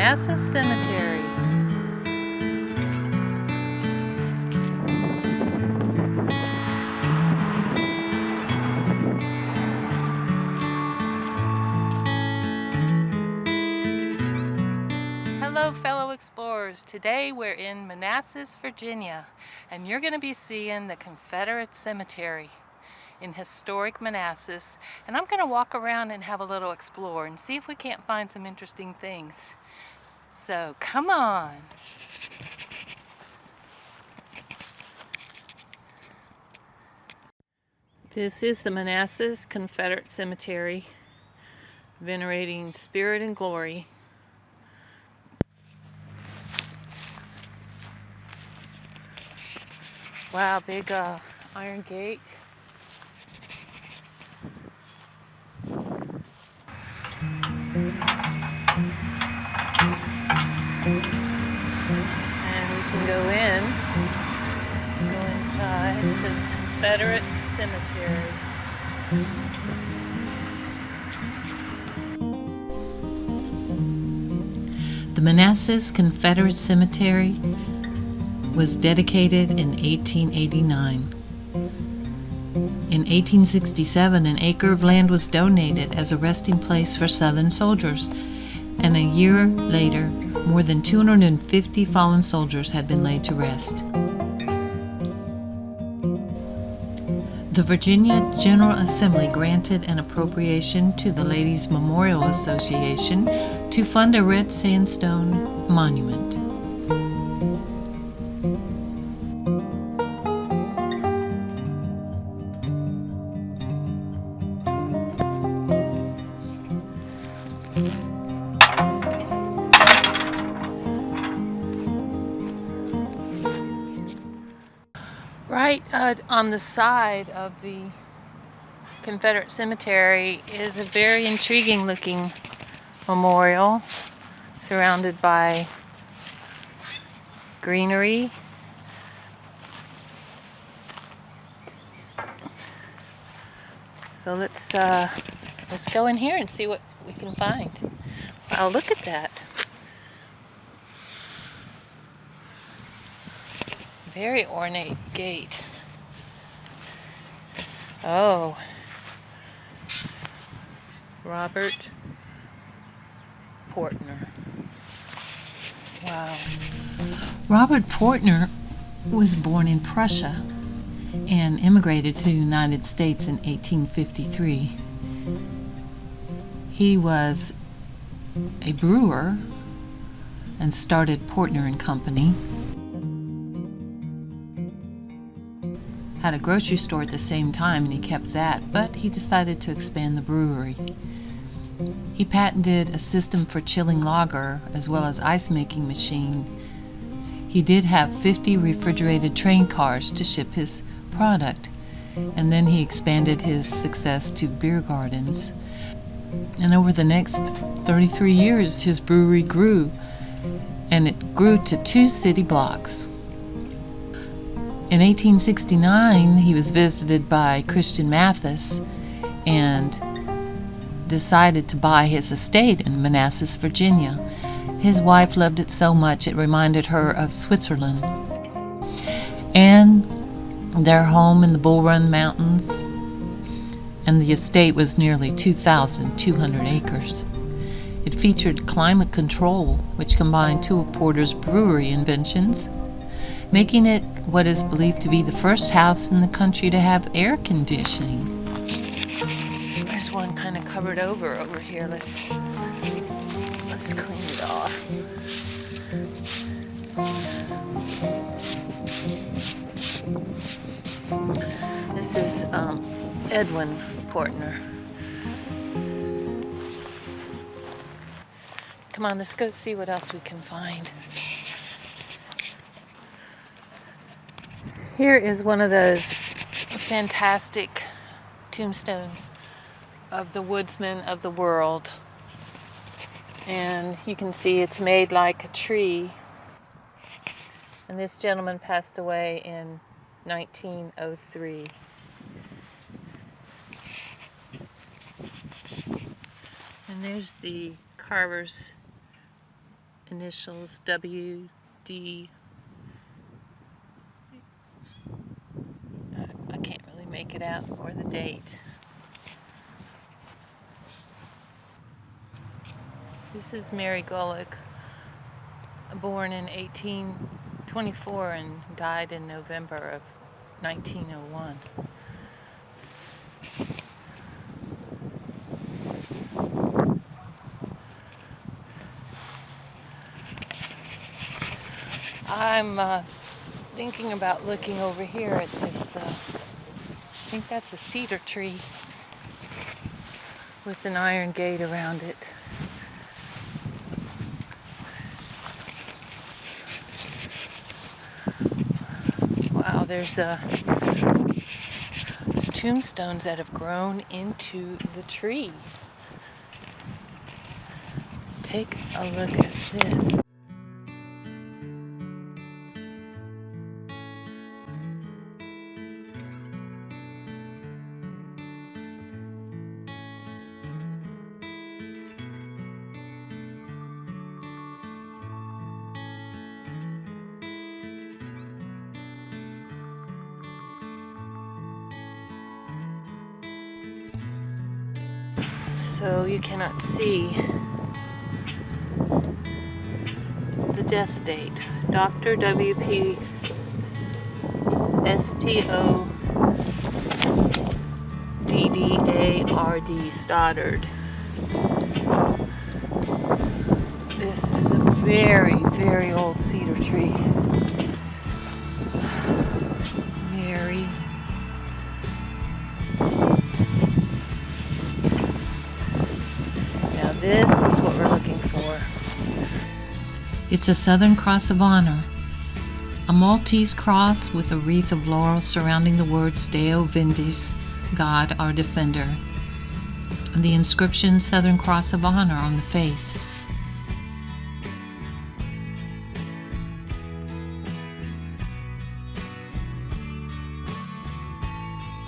Manassas Cemetery. Hello fellow explorers, today we're in Manassas, Virginia, and you're going to be seeing the Confederate Cemetery in Historic Manassas, and I'm going to walk around and have a little explore and see if we can't find some interesting things. So come on! This is the Manassas Confederate Cemetery, venerating spirit and glory. Wow, big iron gate. And we can go inside. It says Confederate Cemetery. The Manassas Confederate Cemetery was dedicated in 1889. In 1867, an acre of land was donated as a resting place for Southern soldiers, and a year later, more than 250 fallen soldiers had been laid to rest. The Virginia General Assembly granted an appropriation to the Ladies Memorial Association to fund a red sandstone monument. Right on the side of the Confederate Cemetery is a very intriguing looking memorial surrounded by greenery. So let's go in here and see what we can find. Wow, look at that. Very ornate gate. Oh, Robert Portner. Wow. Robert Portner was born in Prussia and immigrated to the United States in 1853. He was a brewer and started Portner and Company. Had a grocery store at the same time, and he kept that, but he decided to expand the brewery. He patented a system for chilling lager as well as ice making machine. He did have 50 refrigerated train cars to ship his product, and then he expanded his success to beer gardens. And over the next 33 years, his brewery grew, and it grew to 2 city blocks. In 1869, he was visited by Christian Mathis and decided to buy his estate in Manassas, Virginia. His wife loved it so much it reminded her of Switzerland. And their home in the Bull Run Mountains, and the estate was nearly 2,200 acres. It featured climate control, which combined two of Porter's brewery inventions, making it what is believed to be the first house in the country to have air conditioning. There's one kind of covered over here. Let's clean it off. This is Edwin Portner. Come on, let's go see what else we can find. Here is one of those fantastic tombstones of the woodsman of the world. And you can see it's made like a tree. And this gentleman passed away in 1903. And there's the carver's initials WD. I can't really make it out, or the date. This is Mary Gullick, born in 1824 and died in November of 1901. I'm thinking about looking over here at this, I think that's a cedar tree with an iron gate around it. Wow, there's tombstones that have grown into the tree. Take a look at this. So you cannot see the death date. Dr. W.P. Stoddard Stoddard. This is a very, very old cedar tree. Mary. Now this is what we're looking for. It's a Southern Cross of Honor, a Maltese cross with a wreath of laurel surrounding the words Deo Vindis, God our Defender, and the inscription Southern Cross of Honor on the face.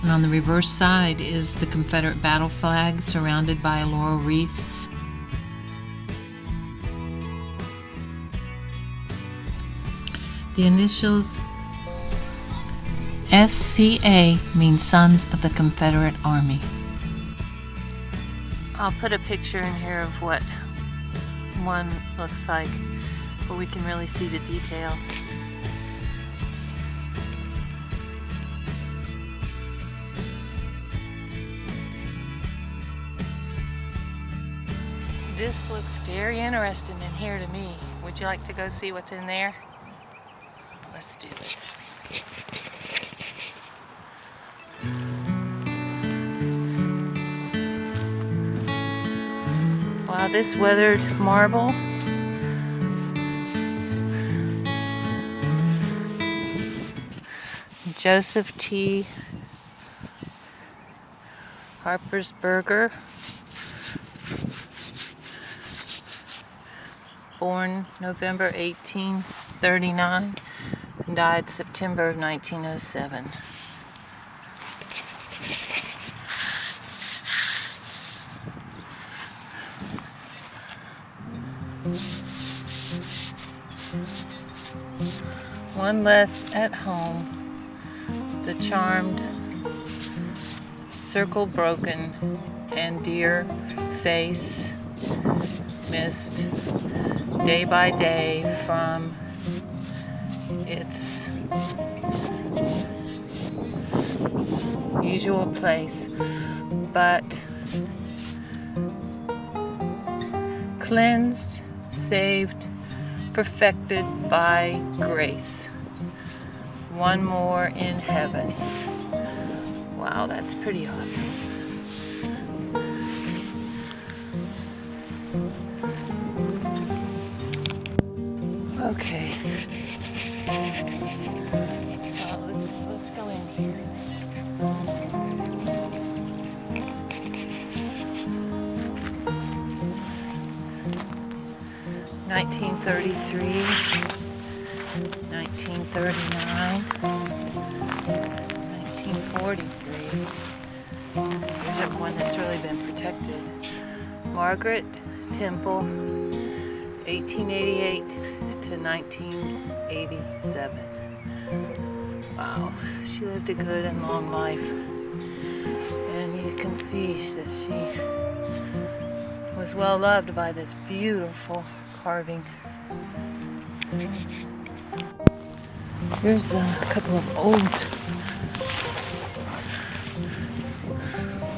And on the reverse side is the Confederate battle flag surrounded by a laurel wreath. The initials SCA mean Sons of the Confederate Army. I'll put a picture in here of what one looks like, where we can really see the details. This looks very interesting in here to me. Would you like to go see what's in there? Let's do it. Wow, this weathered marble. Joseph T. Harpersberger, born November 1839 and died September of 1907. One less at home, the charmed, circle broken, and dear face missed day by day from its usual place, but cleansed, saved, perfected by grace. One more in heaven. Wow, that's pretty awesome. Okay. Let's go in here. (1933), 1939, 1943. Here's one that's really been protected. Margaret Temple, 1888 to 1987. Wow, she lived a good and long life. And you can see that she was well loved by this beautiful carving. Here's a couple of old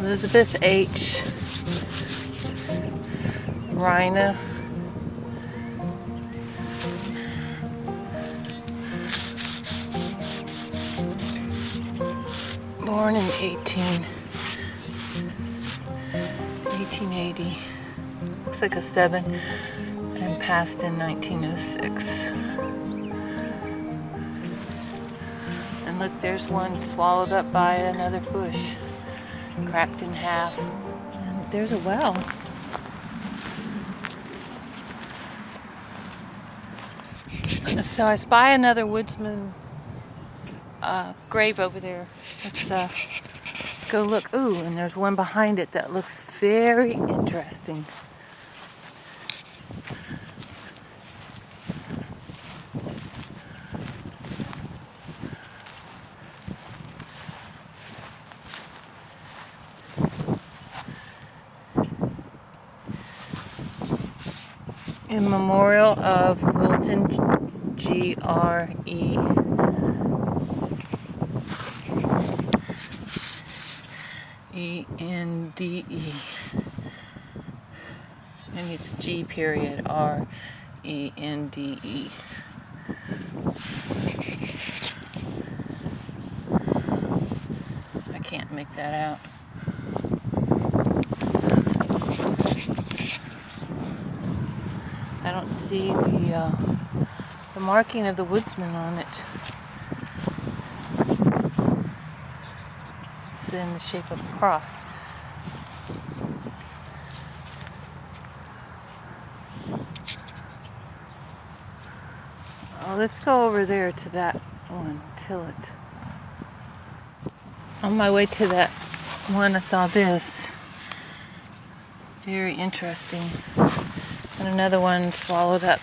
Elizabeth H. Rhina. Born in 1880. Looks like a 7, and passed in 1906. And look, there's one swallowed up by another bush, cracked in half. And there's a well. So I spy another Woodsman grave over there. Let's go look. Ooh, and there's one behind it that looks very interesting. In memorial of Wilton G.R.E. E.N.D.E. Maybe it's G period R.E.N.D.E. I can't make that out. I don't see the marking of the Woodsman on it. It's in the shape of a cross. Oh, let's go over there to that one, Tillet. On my way to that one, I saw this. Very interesting. And another one swallowed up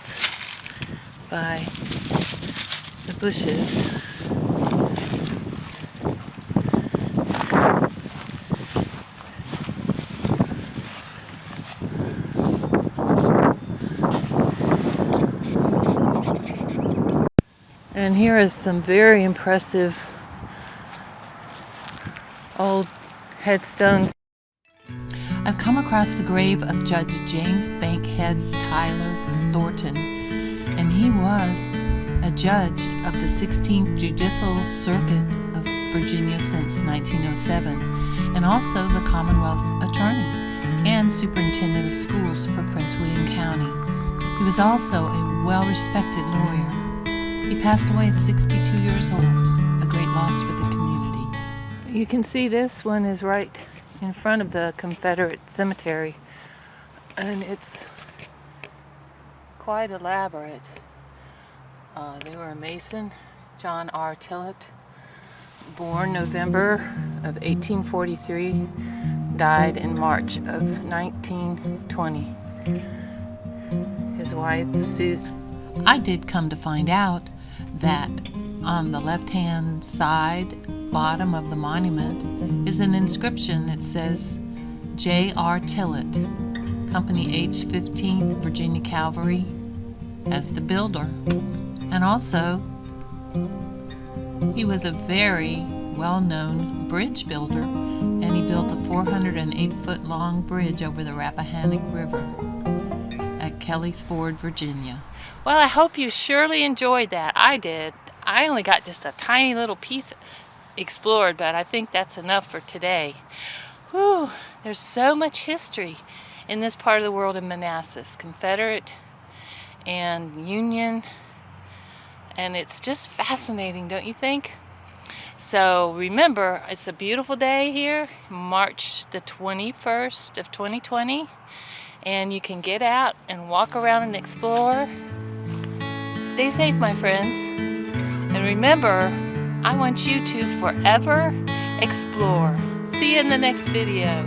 by the bushes. And here is some very impressive old headstones. I've come across the grave of Judge James Bankhead Tyler Thornton, and he was a judge of the 16th Judicial Circuit of Virginia since 1907, and also the Commonwealth's attorney and superintendent of schools for Prince William County. He was also a well-respected lawyer. He passed away at 62 years old, a great loss for the community. You can see this one is right in front of the Confederate Cemetery, and it's quite elaborate. They were a Mason, John R. Tillet, born November of 1843, died in March of 1920. His wife, Susan. I did come to find out that on the left-hand side, bottom of the monument, is an inscription that says J.R. Tillet, Company H 15th Virginia Cavalry, as the builder. And also, he was a very well-known bridge builder, and he built a 408-foot long bridge over the Rappahannock River at Kelly's Ford, Virginia. Well, I hope you surely enjoyed that. I did. I only got just a tiny little piece explored, but I think that's enough for today. Whew, there's so much history in this part of the world in Manassas, Confederate and Union, and it's just fascinating, don't you think? So remember, it's a beautiful day here, March the 21st of 2020, and you can get out and walk around and explore. Stay safe, my friends, and remember, I want you to forever explore. See you in the next video.